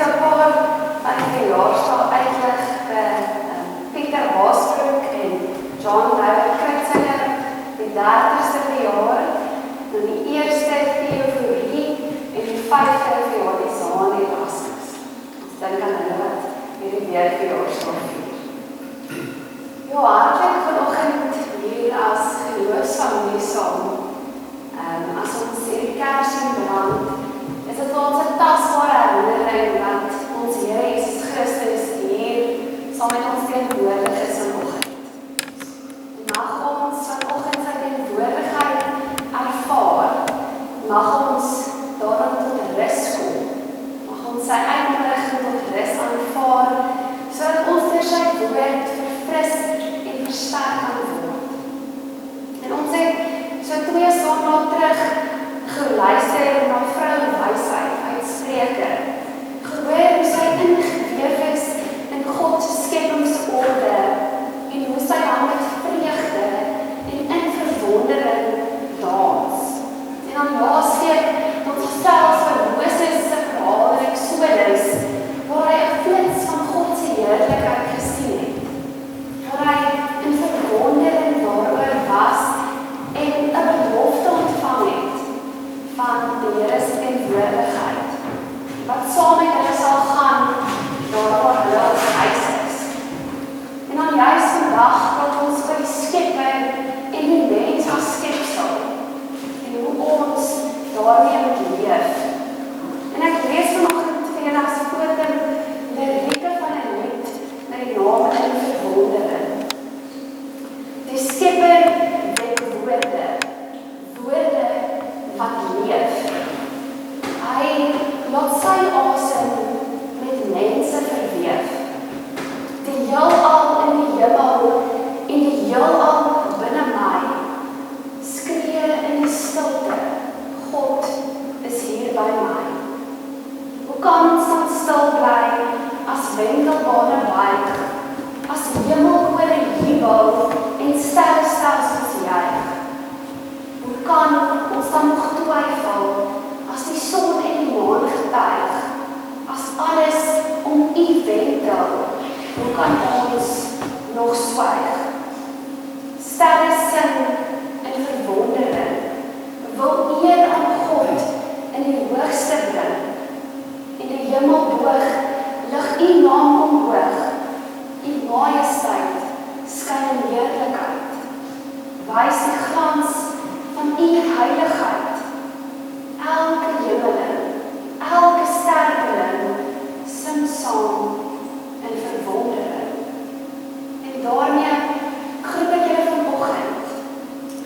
so 'n paar van die verjaarsdae uitlig vir Pieter Haasbroek en John David Kruitzinger, die 30ste verjaar, en die 1ste Theoforie en die 5de verjaar die Zaan Erasmus. Ons dink aan hulle wat hierdie weer verjaarsdag vier. Ja, hartlik vanoggend hier as geloofsfamilie saam. As ons hierdie kers in brand, is dit vir ons 'n tasbare herinnering dat ons Here Jesus Christus hier saam met ons teenwoordig is vanoggend. Mag ons vanoggend sy teenwoordigheid ervaar, mag ons daarom tot rus kom, mag ons sy uitnodiging tot rus aanvaar, sodat ons deur sy woord verfris en versterk kan word. En ons het so 2 Sondae terug geluister na vrou wysheid uit Spreuke, gehoor hoe sy ingeweef is in God se skepingsorde en hoe sy dan met vreugde en in verwondering dans. En dan laasweek het ons gesels vir Moses se verhaal in Exodus, waar hy 'n flits van God se heerlikheid gesien het, waar hy in verwondering daaroor was en 'n belofte ontvang het van die Here se teenwoordigheid, wat saam met hulle sal gaan daar waar hulle op reis is. En dan juist vandag wat ons vir die Skepper en die mens as skepsel en hoe ons daarmee moet leef. En ek lees vanoggend vir julle as voorbeeld lirieke van 'n lied met die naam In Verwondering. Die Skepper het woorde wat leef. Hy laat sy asem met mense verweef. Die heelal in die hemel en die heelal binne my skree in die stilte, God is hier by my. Hoe kan ons dan stil bly as wentelbane buig, as hemelkore jubel en sterrestelsels juig? Hoe kan ons dan nog twyfel as die son en die maan getuig, as alles om U wentel? Hoe kan ons nog swyg? Sterre sing in verwondering, wil eer aan God in die hoogste bring. En die hemel boog, lig U naam omhoog, U majesteit skyn in heerlikheid, wys die glans van U heiligheid. Elke hemeling, elke sterweling sing saam in verwondering. En daarmee groet ek julle vanoggend,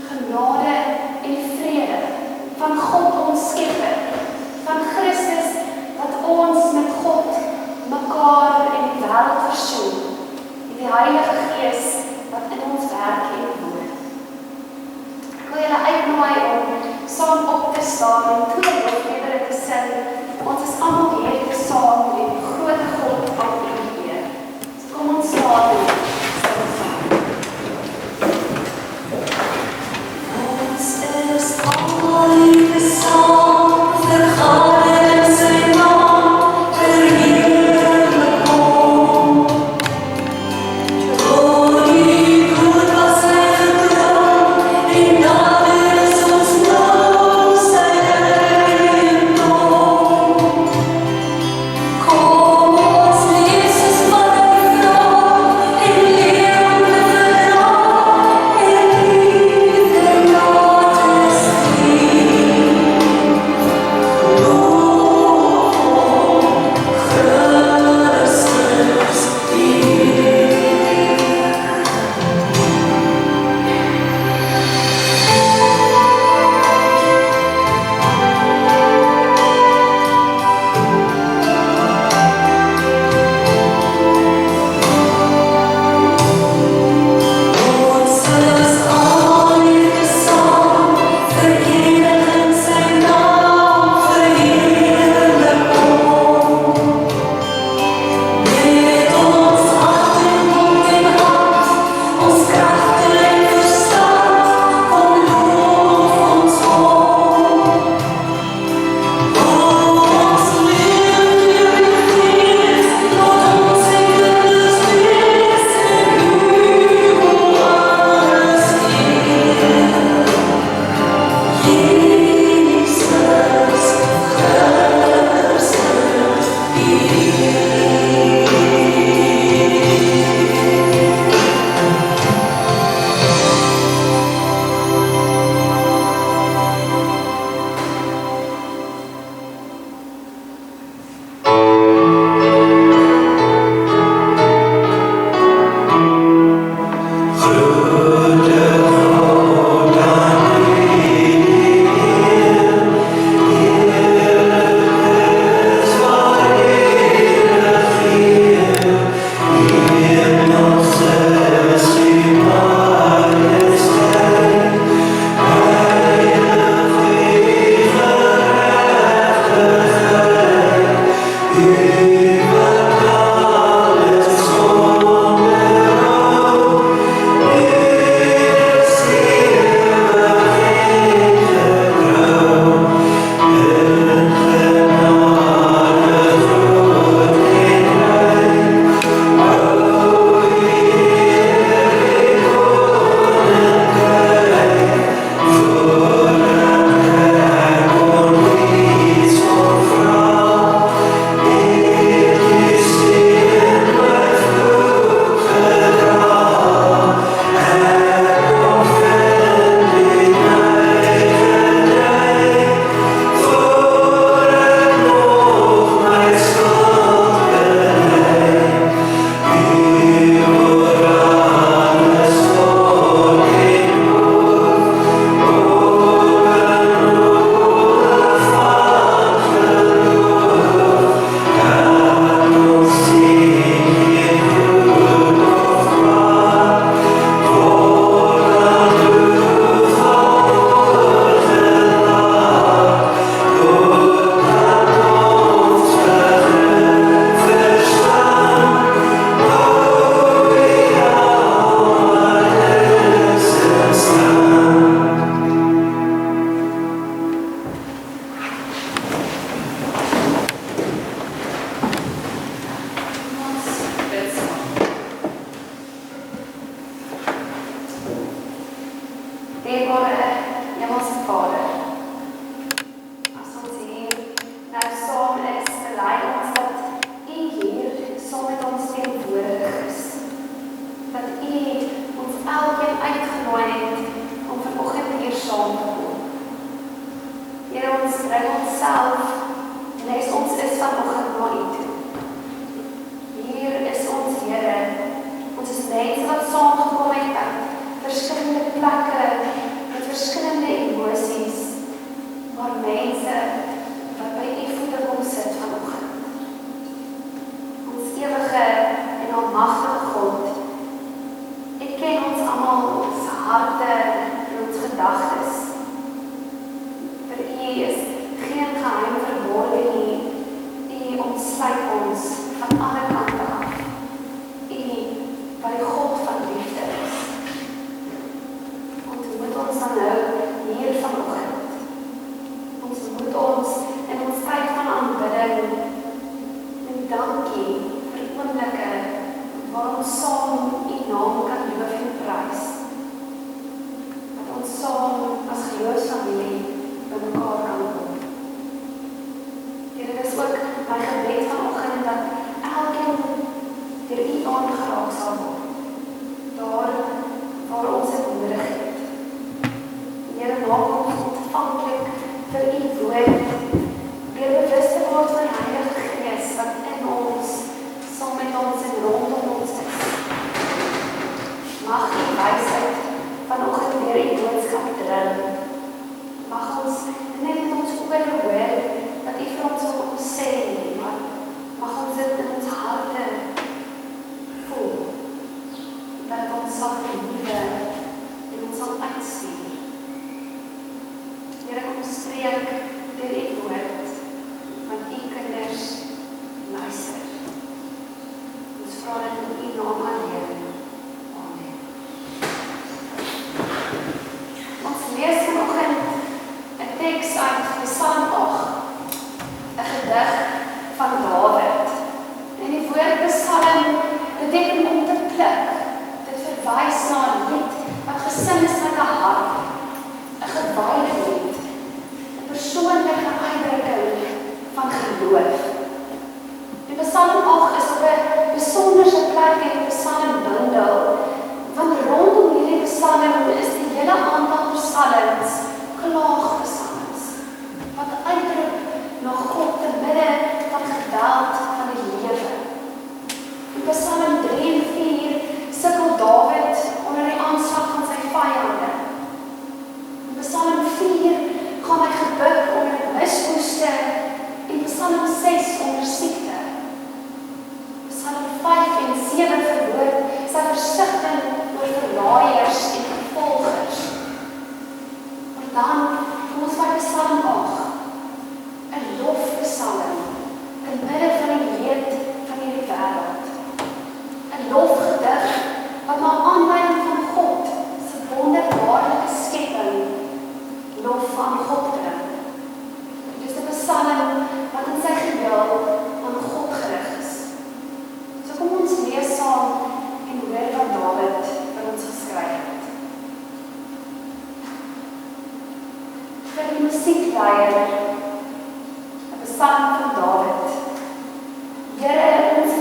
genade en vrede van God ons Skepper, van Christus wat ons met God, mekaar en die wêreld versoen, en die Heilige Gees wat in ons werk en woon. Ek wil julle uitnooi om saam op te staan en 2 lofliedere te sing. Ons is almal hier saam en groot God aan U eer. So kom ons staan en sing saam. Ons is almal hier saam, vergader in sy naam, verheerlik hom. Voor U goed was hy gekroon, en nader is ons nou sy eiendom.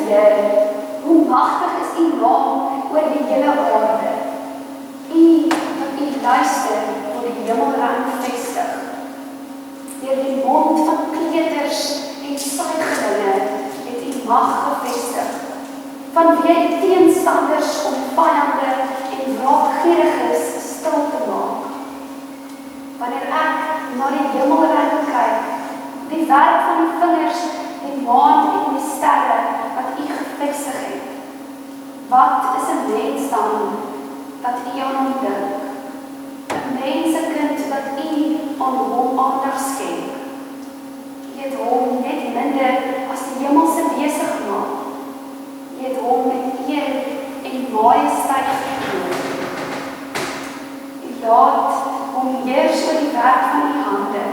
Heer, hoe magtig is U naam oor die hele aarde. U wat U luister oor die hemelruim vestig. Deur die mond van kleuters en suigelinge het U mag gevestig. Vanweë die teenstanders om vyande en wraakgieriges stil te maak. Wanneer ek na die hemelruim kyk, die werk van die vingers, die maan en die sterre wat U gevestig het. Wat is 'n mens dan dat U aan hom dink? 'n mensekind dat U aan hom aandag skenk. U het hom net minder as die hemelse wese gemaak. U het hom met eer en majesteit gekroon. U laat hom heers oor die werk van U hande.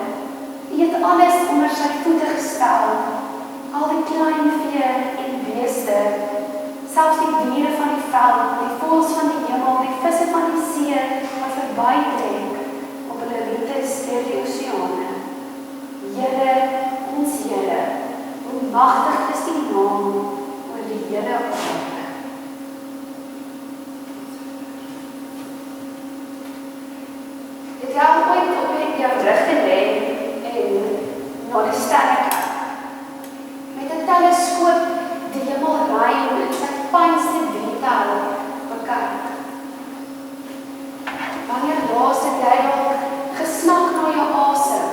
U het alles onder sy voete gestel, al die klein vee en beeste, selfs die diere van die veld, die voëls van die hemel, die visse van die see, wat verbytrek op hulle roetes deur die oseane. Here, ons Here, hoe magtig is die naam oor die hele aarde. Het jy al ooit op jou rug gelê en na die sterre kyk? Met 'n teleskoop die hemelruim in sy fynste detail bekyk. Wanneer laas het jy dalk gesnak na jou asem,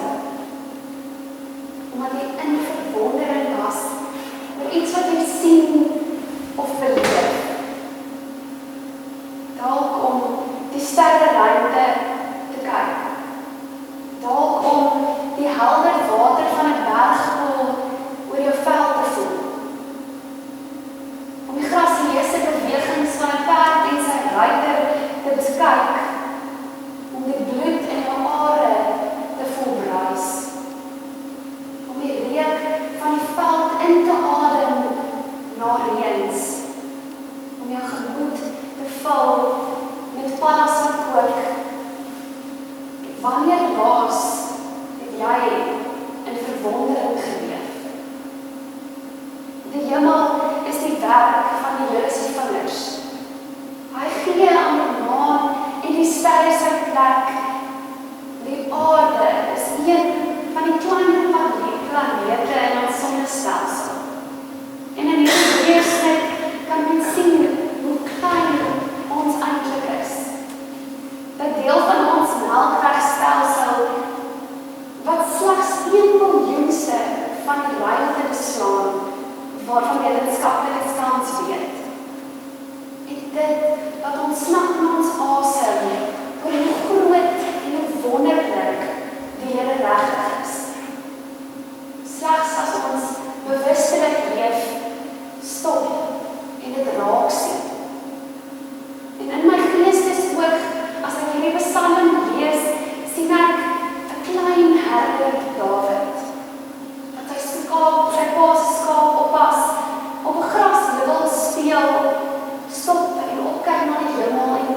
omdat jy in verwondering was oor iets wat jy sien of beleef? Dalk om die sterreruimte te kyk. Dalk om die helder water van 'n bergpoel oor jou veld te voel. Om die grasieuse bewegings van 'n perd en sy ruiter te bekyk. Om die bloed in jou are te voel bruis. Om die reuk van die veld in te adem na reëns. Om jou gemoed te vul met paddas wat kook. Wanneer laas het jy in verwondering geleef? Die hemel is die werk van die Here se vingers. Hy gee aan die maan en die sterre sy plek. Die aarde is een van die kleiner planete in ons sonnestelsel. En in hierdie weersnit kan mens sien hoe klein ons eintlik is. 'n deel van ons melkwegstelsel wat slegs 1 miljoenste van die ruimte beslaan, waarvan wetenskaplikes tans weet. En dit wat ons snak na ons asem, oor hoe groot en hoe wonderlik die Here regtig is. Slegs as ons bewustelik leef, stop en dit raak sien. En in my geestesoog, as ek hierdie psalm lees, sien ek 'n klein herder Dawid, wat sy pa se skaap oppas, op 'n grasluwel speel, stop en opkyk na die hemel en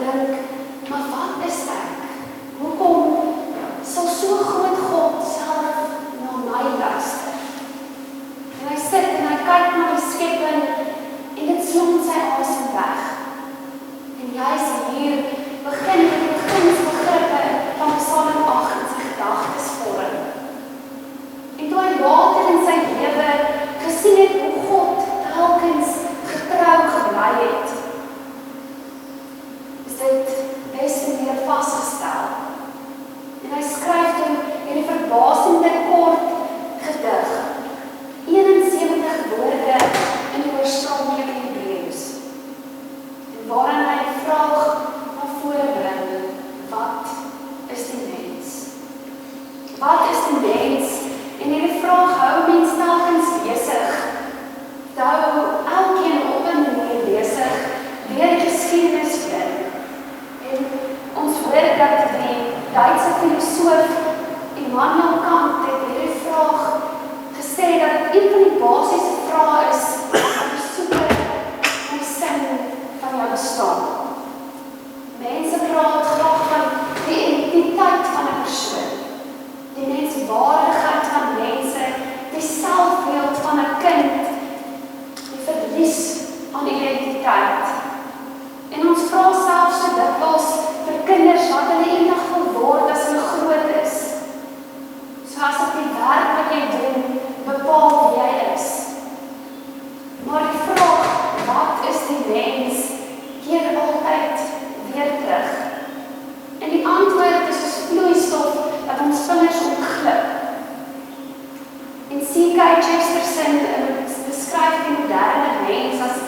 G.K. Chesterton beskryf die moderne mens as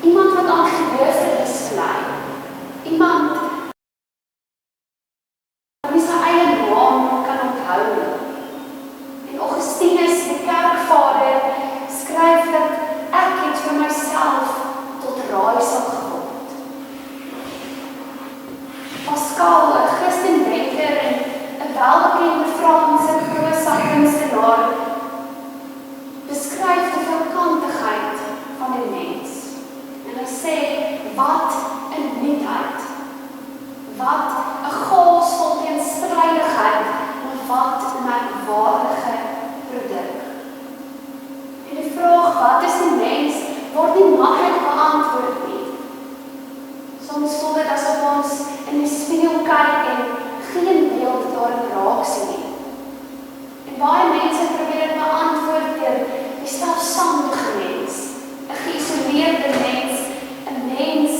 iemand wat aan gebeurtenis bly. Iemand wie sy eie naam kan onthou. En Augustinus, die kerkvader, skryf dat ek het vir myself tot raaisel geword. Pascal, 'n Christendenker en 'n welbekende Franse prosa kunstenaar, beskryf die veelkantigheid van die mens. En hy sê, wat 'n nuutheid, wat 'n chaos vol teenstrydigheid, maar wat 'n merkwaardige produk. En die vraag, wat is die mens, word nie maklik beantwoord nie. Soms voel dit asof ons in die spieël kyk en geen beeld daarin raak sien nie. En baie mense probeer dit beantwoord deur die selfstandige mens, 'n geïsoleerde mens, 'n mens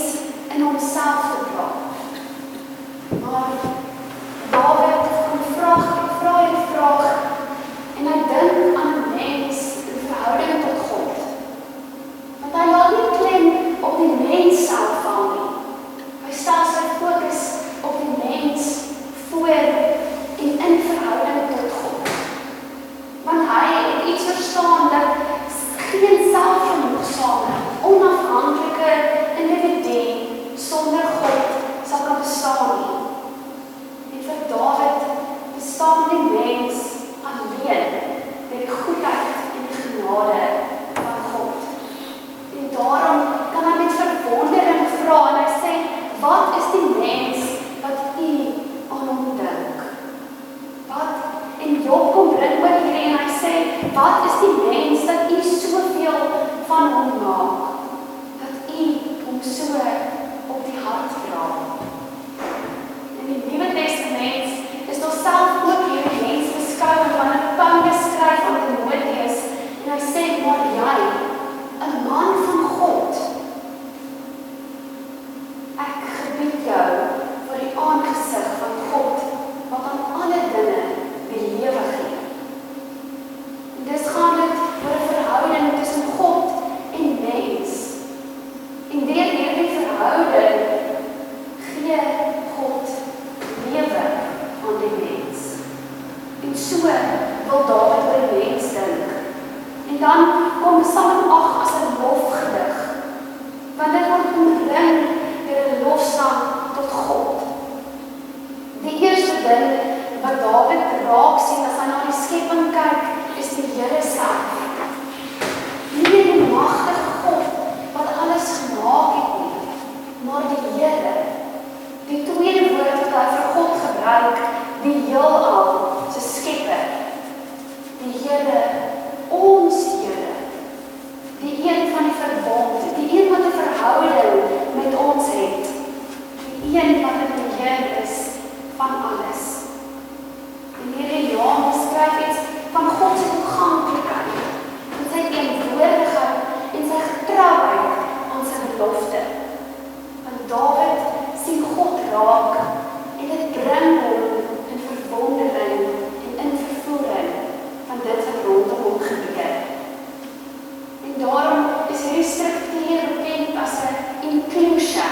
in homself te dra. Maar Dawid vra die vraag en hy dink aan 'n mens in verhouding tot God. Want hy laat nie klem op die mens self val nie. Hy stel sy fokus op die mens voor en in verhouding tot God. Want hy het iets verstaan dat geen selfgenoegsame, onafhanklike individu sonder God sal kan bestaan nie. En vir Dawid bestaan die mens alleen met die goedheid en die genade van God. En daarom kan hy met verwondering vra en hy sê, wat is die mens wat u aan hom dink? Wat? En Job kom bring by hierdie en hy sê, wat is die mens dat u soveel van hom maak? Dat u hom so op die hart dra. In die Nuwe Testament is daar self ook hierdie mens beskou wanneer Paulus skryf aan Timoteus en hy sê, maar jy, 'n man van God, ek gebied jou voor die aangesig van God, wat aan alle dinge die lewe gee. En dis gaan dit oor 'n verhouding tussen God en mens. En deur hierdie verhouding gee God lewe aan die mens. En so wil Dawid oor die mens dink. En dan kom Psalm 8 as 'n lofgedig, want dit word omring deur 'n lofsang tot God. Die eerste ding wat Dawid raak sien as hy na die skepping kyk, is die Here self. Nie die magtige God wat alles gemaak het nie, maar die Here. Die tweede woord wat hy vir God gebruik, die heelal se skepper. Die Here, ons Here. Die een van die verbond, die een wat 'n verhouding met ons het. Die een wat in beheer is van alles. En hierdie naam beskryf iets van God se toeganklikheid, en sy teenwoordigheid en sy getrouheid aan sy belofte. Want Dawid sien God raak en dit bring hom in verwondering en in vervoering van dit wat rondom hom gebeur. En daarom is hierdie struktuur bekend as 'n inclusio,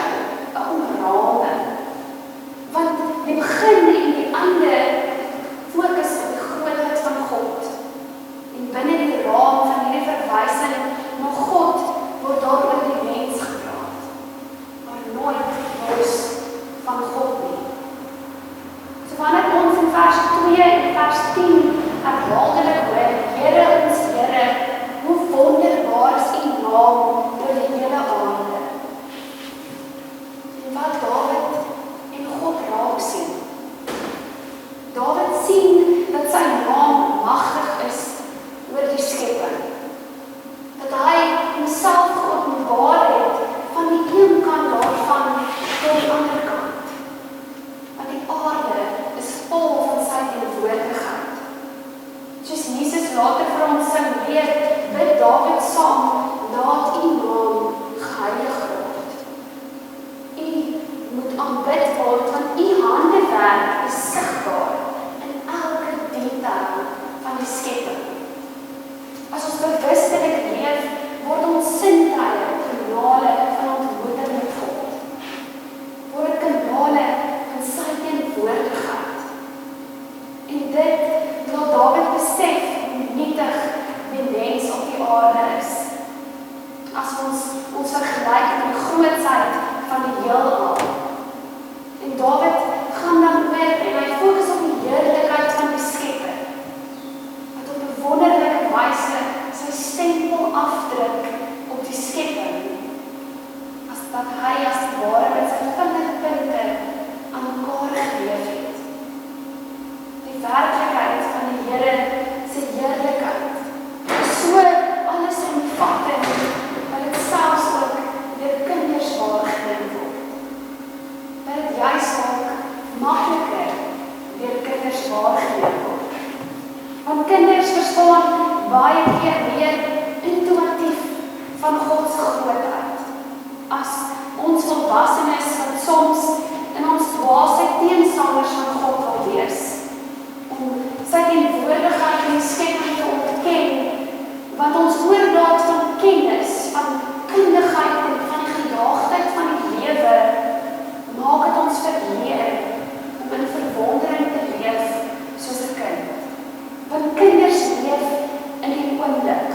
vergelyk met die grootsheid van die heelal. En Dawid gaan dan oor en hy fokus op die heerlikheid van die Skepper, wat op 'n wonderlike wyse sy stempel afdruk op die Skepper, as dat hy as die ware met sy vingerpunte aan mekaar geleef het. Die werklikheid van die Here se heerlikheid is so alles omvattend, dat dit selfs ook deur kinders waargeneem word. Dat dit juist ook makliker deur kinders waargeneem word. Want kinders verstaan baie keer meer intuïtief van God se grootheid, as ons volwassenes wat soms in ons dwaasheid teensangers van God wil wees, om sy teenwoordigheid in die skepping te ontken, wat ons oorlaat van kennis, van kundigheid en van die gejaagdheid van die lewe, maak het ons verleer om in verwondering te leef soos 'n kind. Want kinders leef in die oomblik.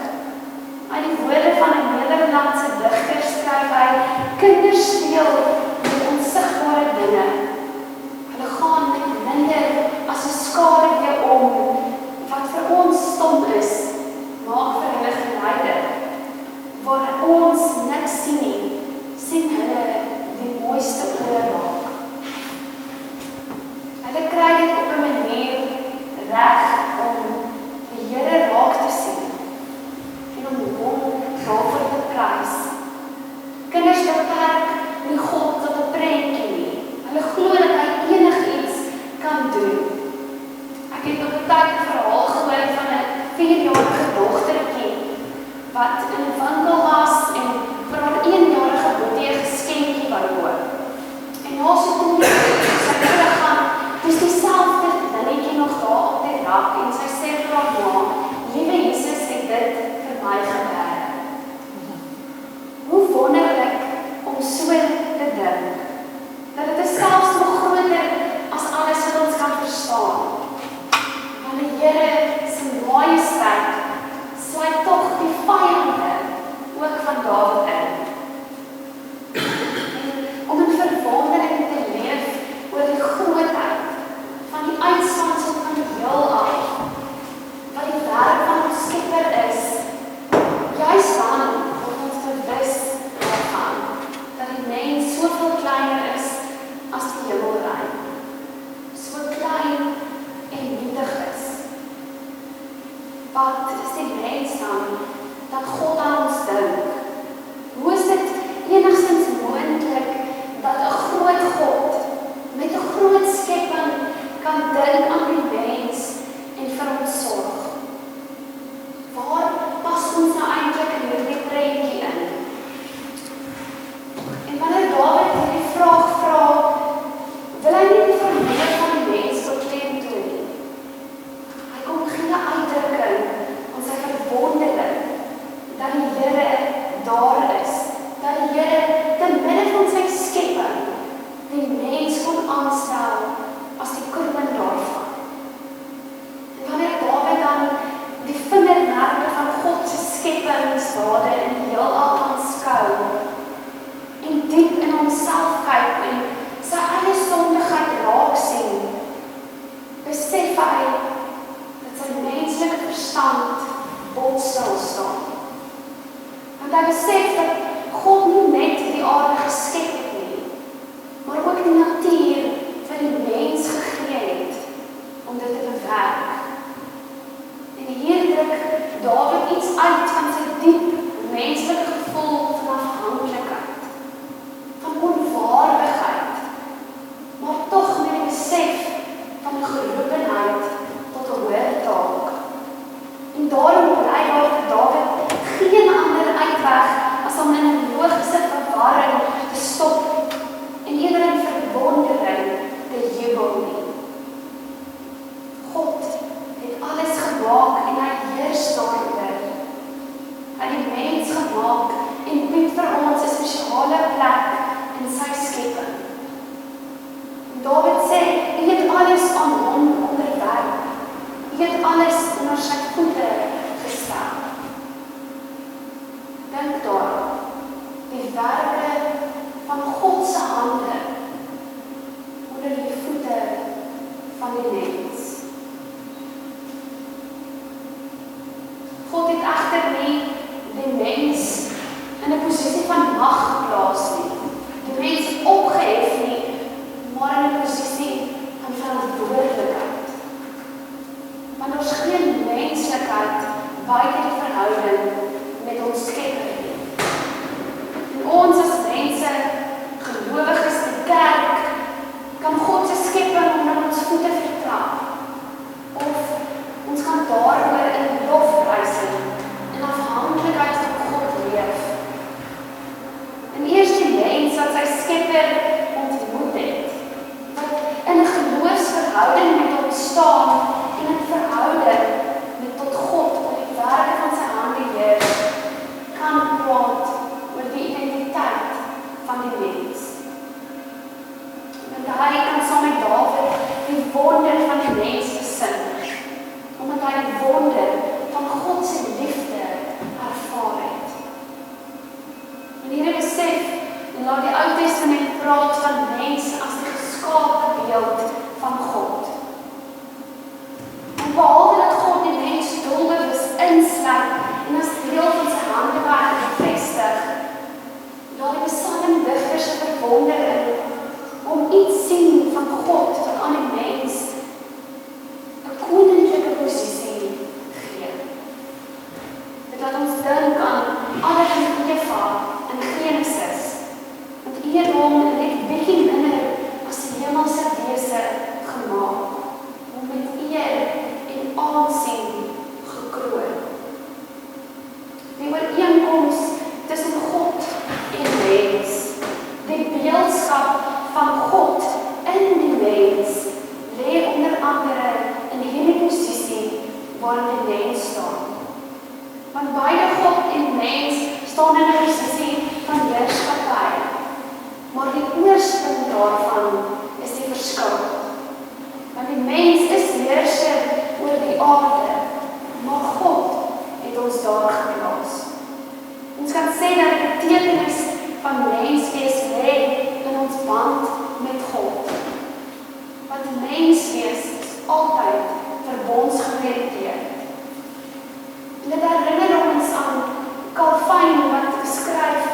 Uit die woorde van 'n Nederlandse digter skryf hy, kinders speel met onsigbare dinge. Hulle gaan met minder as 'n skaduwee om, wat vir ons stom is, maak vir hulle geleider. Waar ons niks sien nie, sien hulle die mooiste oorlaag. Hulle kry dit op 'n manier reg om die Here raak te sien en om hom daarvoor te prys. Kinders beperk nie God tot 'n prentjie nie. Hulle glo dat hy enigiets kan doen. Ek het op 'n tyd 'n verhaal gehoor van 'n 4-jarige dogtertjie wat in 'n winkel was en vir haar 1-jarige boetie 'n geskenkie wou koop. En na so 2 weke sy teruggaan, dis dieselfde dingetjie nog daar op die rak en sy sê vir haar ma, "Liewe Jesus het dit vir my gewerk." Hoe wonderlik om so te dink, dat dit is selfs nog groter as alles wat ons kan verstaan. Want die Here se majesteit sluit tog die vyande ook van Dawid in. Om in verwondering te leef oor die grootheid van die uitspansel van die heelal, wat die werk van ons Skepper is, juist dan word ons bewus daarvan dat die mens soveel kleiner is as die hemelruim, so klein en nietig is. Wat is die mens dan dat God aan ons dink? Hoe is dit enigstens moontlik dat 'n groot God met 'n groot skepping kan dink aan die mens en vir ons sorg? Waar pas ons nou eintlik in hierdie prentjie in? En wanneer Dawid hierdie vraag vra, wil hy nie die vermoë van die mens beklemtoon nie. Hy kom gee uitdrukking aan sy verwondering dat die Here daar is, dat die Here te midde van sy skepping die mens kon aanstel as die kroon daarvan. En wanneer Dawid dan die vingermerke van God se skepingsdade in die heelal aanskou en diep in homself kyk en sy eie sondigheid raak sien, besef hy dat sy menslike verstand botstil staan. Want hy besef dat God nie net die aarde geskep het nie, maar ook die natuur vir die mens gegee het om dit te bewerk. En hier druk Dawid iets uit van sy diep menslike gevoel van afhanklikheid, van onwaardigheid, maar tog met die besef van 'n geroepenheid tot 'n hoër taak. En daarom bly daar vir Dawid geen ander uitweg as om in 'n logiese verwarring te stop en eerder in verwondering te jubel nie. God het alles gemaak en hy heers daaroor. Hy het die mens gemaak en bied vir ons 'n spesiale plek in sy skepping. Dawid sê, hy het alles aan hom onderwerp. Hy het alles onder sy voete gestel. Dink daaraan, die die werke van God se hande onder die voete van die mens. God het egter nie die mens in 'n posisie van mag geplaas nie. Die mens opgehef nie, maar in 'n posisie van verantwoordelikheid. Want ons geen menslikheid buite die verhouding met ons Skepper nie. En ons as mense, gelowiges, die kerk, kan God se Skepper onder ons voete vertrap. Of ons kan daaroor in lofprysing en afhanklikheid van God leef. En eers die mens wat sy Skepper ontmoet het, wat in 'n geloofsverhouding met hom staan en 'n verhouding met tot God oor die werke van sy hande heers, kan praat oor die identiteit van die mens. En hy kan saam met Dawid die wonder van die mens besin, omdat hy die wonder van God se liefde ervaar het. En hierdie besef, en laat die Ou Testament praat van mens as die geskaapte beeld van God. En behalwe dat God die mens doelbewus insluit en as deel van sy handewerk bevestig, laat die psalmdigter se verwondering om iets sien van God wat aan die mens 'n koninklike posisie gee. Dit laat ons dink aan Adam en Eva in Genesis, want eer hom net bietjie minder as die hemelse wese gemaak, om met eer en aansien gekroon. Die ooreenkoms tussen God en mens, die beeldskap van God in die mens, lê onder andere in hierdie posisie waarin die mens staan. Want beide God en mens staan in 'n posisie van heerskappy, maar die oorsprong daarvan is die verskil. Want die mens is heerser oor die aarde, maar God het ons daar geplaas. Ons kan sê dat die betekenis van menswees lê in ons band met God. Want menswees is altyd verbondsgerelateerd. En dit herinner ons aan Calvin wat beskryf,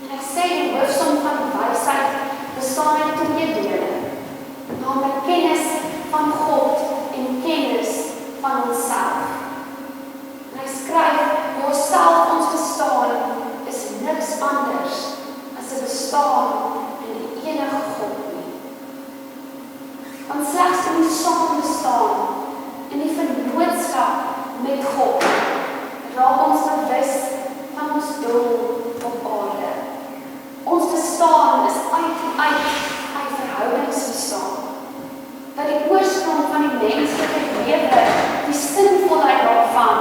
en hy sê die hoofsom van wysheid bestaan uit 2 dele, naamlik kennis van God en kennis van onsself. En hy skryf, jouself ons bestaan is niks anders as 'n bestaan in die enige God nie. Want slegs in die saam bestaan in die vennootskap met God raak ons bewus van ons doel op aarde. Ons bestaan is uit verhoudings bestaan. Dat die oorsprong van die menslike lewe, die sinvolheid daarvan,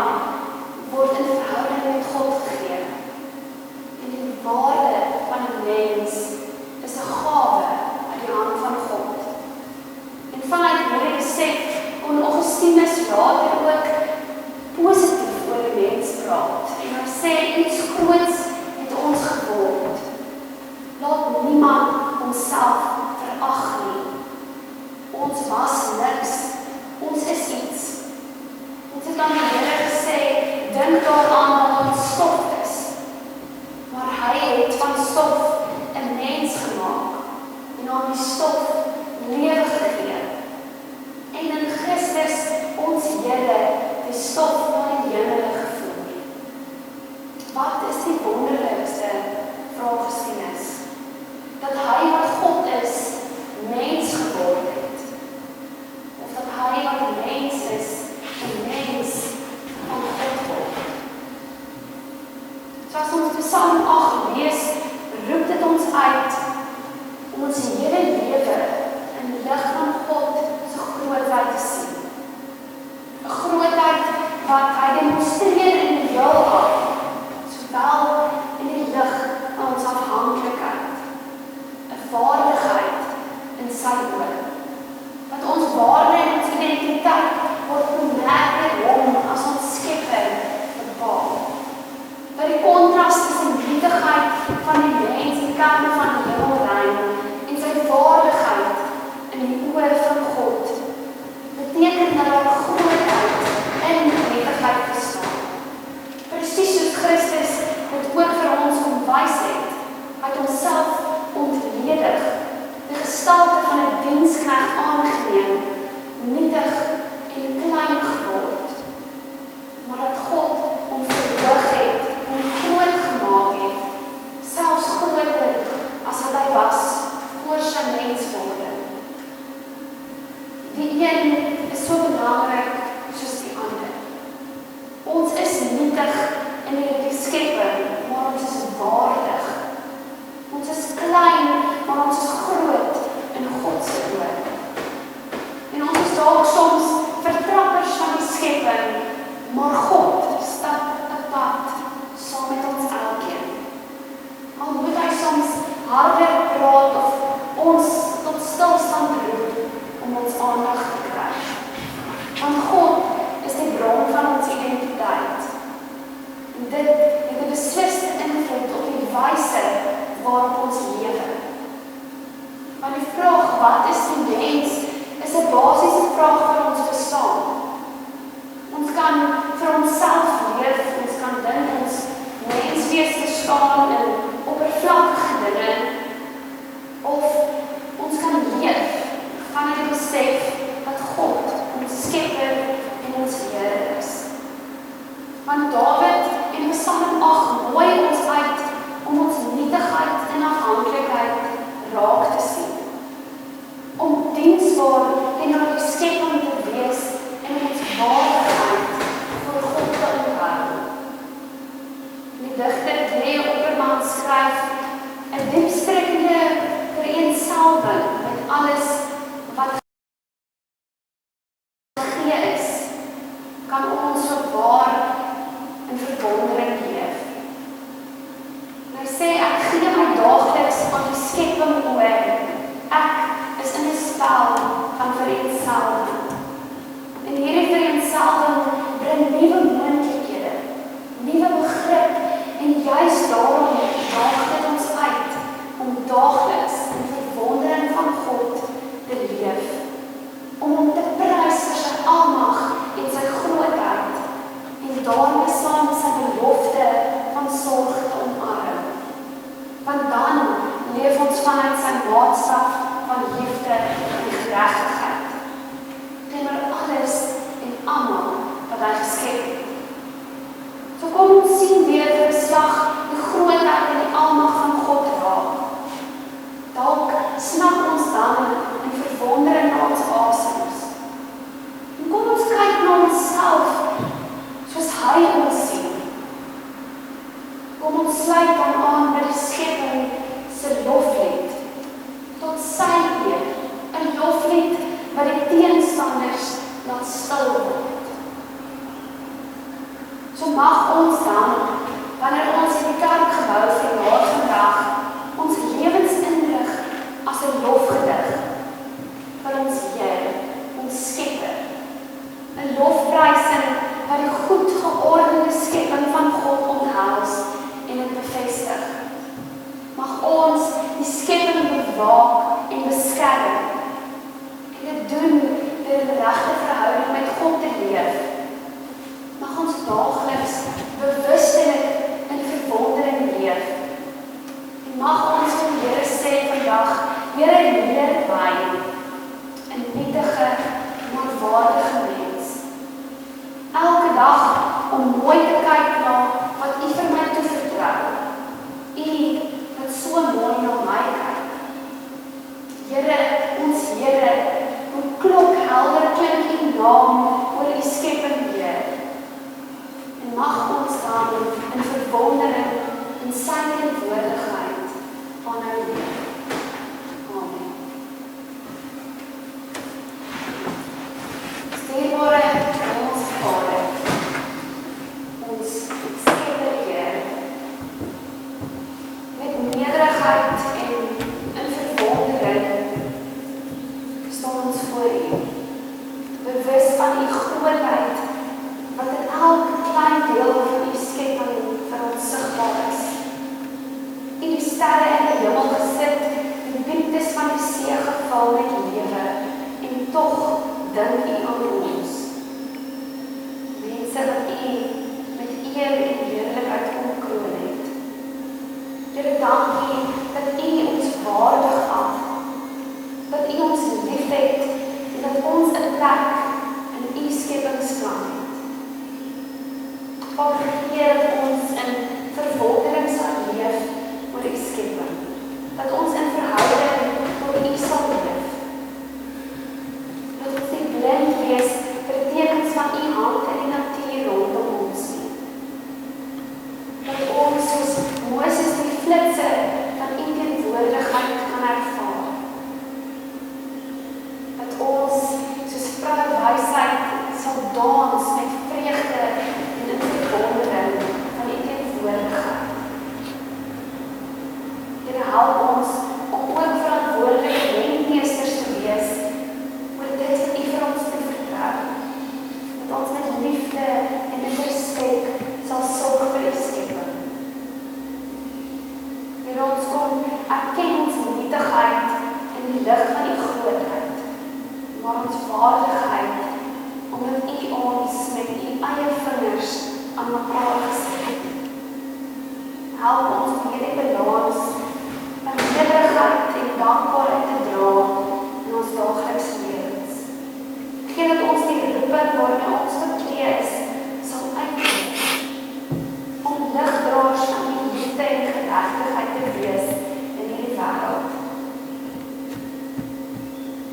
word in verhouding met God gegee. En die waarde van 'n mens is 'n gawe uit die hand van God. En vanuit hierdie besef kon Augustinus later ook positief oor die mens praat. En hy sê iets groots het ons geword. Laat niemand onsself verag nie. Ons was niks. Ons is iets. Ons het aan die Here gesê, dink daaraan dat ons stof is. Maar hy het van stof 'n mens gemaak en aan die stof lewe gegee. En in Christus ons Here die stof na die hemel gevoer. Wat is die wonderlikste, vra Augustinus, dat hy wat God is, mens geword het, of dat hy wat mens is, 'n mens van God word. So as ons Psalm 8 lees, roep dit ons uit om ons hele lewe in die lig van God se grootheid te sien. 'n Grootheid wat hy demonstreer in die heelal, sowel in die lig van ons afhanklikheid, 'n waardigheid in sy oë, wat ons waarde en ons identiteit word primêr deur hom as ons Skepper bepaal. Dat die kontras tussen die nietigheid van die diensknegt aangeneem, nietig en klein geword, maar dat God hom verhoog het, hom groot gemaak het, selfs groter as wat hy was voor sy menswording. Die een is so belangrik soos die ander. Ons is nietig in die skepping, maar ons is waardig. Ons is klein, maar ons is groot in God se oë. En ons is dalk soms vertrappers van die skepping, maar God stap 'n pad saam met ons elkeen. Al moet hy soms harder praat of ons tot stilstand roep om ons aandag te kry. Want God is die bron van ons identiteit. En dit het 'n besliste invloed op die wyse waarop ons lewe. Maar die vraag, wat is die mens, is 'n basiese vraag vir ons bestaan. Ons kan vir onsself leef, ons kan dink ons menswees verstaan in oppervlakkige dinge, of ons kan leef vanuit die besef dat God ons skepper en ons Here is. Want Dawid en Psalm 8 nooi ons uit om ons nietigheid en afhanklikheid raak te sien. Om diensbaar teenoor die skepping te wees en ons waardigheid voor God te onthou. Die digter Leo Opperman skryf 'n diepstrekkende vereenselwing met alles wat gegee is, kan ons so waar in verwondering leef. Hy sê, ek gee my daagliks aan die skepping oor. Ek is in 'n spel van vereenselwing. En hierdie vereenselwing bring nuwe moontlikhede, nuwe begrip, en juis daarom daag dit ons uit om daagliks in verwondering van God te leef, om hom te prys vir sy almag en sy grootheid, en daarmee saam sy belofte van sorg te omarm. Want dan leef ons vanuit sy maatstaf van liefde en geregtigheid, teenoor alles en almal wat hy geskep het. So kom ons sien weer vir 'n slag die grootheid en die almag van God raak. Dalk snap ons dan in verwondering na ons asems. En kom ons kyk na onsself soos hy ons sien. Kom ons sluit dan aan by die skepping se loflied tot sy eer, 'n loflied wat die teenstanders laat stil word. So mag ons dan, wanneer ons in die kerkgebou verlaat vandag, ons lewens inrig as 'n lofgedig vir ons Here, ons Skepper. 'n Lofprysing wat die goed geordende skepping van God omhels en dit bevestig. Mag ons die skepping bewaak en beskerm en dit doen deur 'n regte verhouding met God te leef. Mag ons daagliks bewustelik in verwondering leef. En mag ons vir die Here sê vandag, Here, leer my 'n nietige, maar waardige mens. Elke dag om mooi te kyk na wat U vir my toevertrou. U wat so mooi na my kyk. Here, ons Here, hoe klokhelder klink U naam oor die skepping, Here. En mag ons dan in verwondering in sy teenwoordigheid aanhou leef. Amen. Dierbare Hemelse Vader, ons Skepper Heer, met nederigheid en in verwondering staan ons voor U, bewus van U grootheid, wat in elke klein deel van U skepping vir ons sigbaar is. U die sterre in die hemel gesit, die dieptes van die see gevul met lewe, en tog dink U aan ons. Mense wat U met eer en heerlikheid omkroon het. Here, dankie dat U ons waardig ag, dat U ons liefde plek in U skepingsplan het. Vader, Heer, dat ons in verwondering sal leef oor U skepping. Dat ons in verhouding oor U sal leef. Dat ons nie blind wees vir die tekens van U hand in die natuur rondom ons nie. Dat ons soos Moses die flitse van U teenwoordigheid kan ervaar. Dat ons soos vrou wysheid sal dans met vreugde en in verwondering van U teenwoordigheid. Here, help ons om ook verantwoordelike rentmeesters te wees oor dit wat U vir ons te vertrou. Dat ons met liefde en met respek sal sorg vir U skepping. Here, ons kom erken ons nietigheid in die lig van U grootheid, maar ons waardigheid omdat U ons met U eie vingers aan mekaar gesit het. Help ons om hierdie balans van nederigheid en dankbaarheid te dra in ons daaglikse lewens. Gee dat ons die roeping waarna ons geklee is, sal uitvoer, om ligdraers van U liefde en geregtigheid te wees in hierdie wêreld.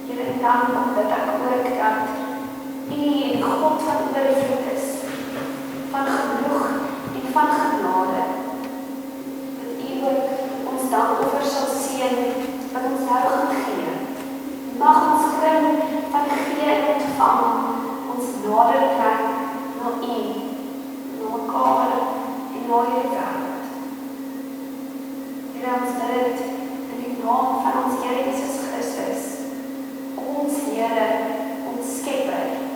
Here, dank omdat ek ook dat U en God van oorvloed is, van genoeg en van genade. Dat U ook ons dankoffer sal seën wat ons nou gaan gee. Mag ons kring van gee en ontvang ons nader trek na U, na mekaar en na hierdie wêreld. Here, ons bid dit in die naam van ons Here Jesus Christus, ons Here, ons Skepper.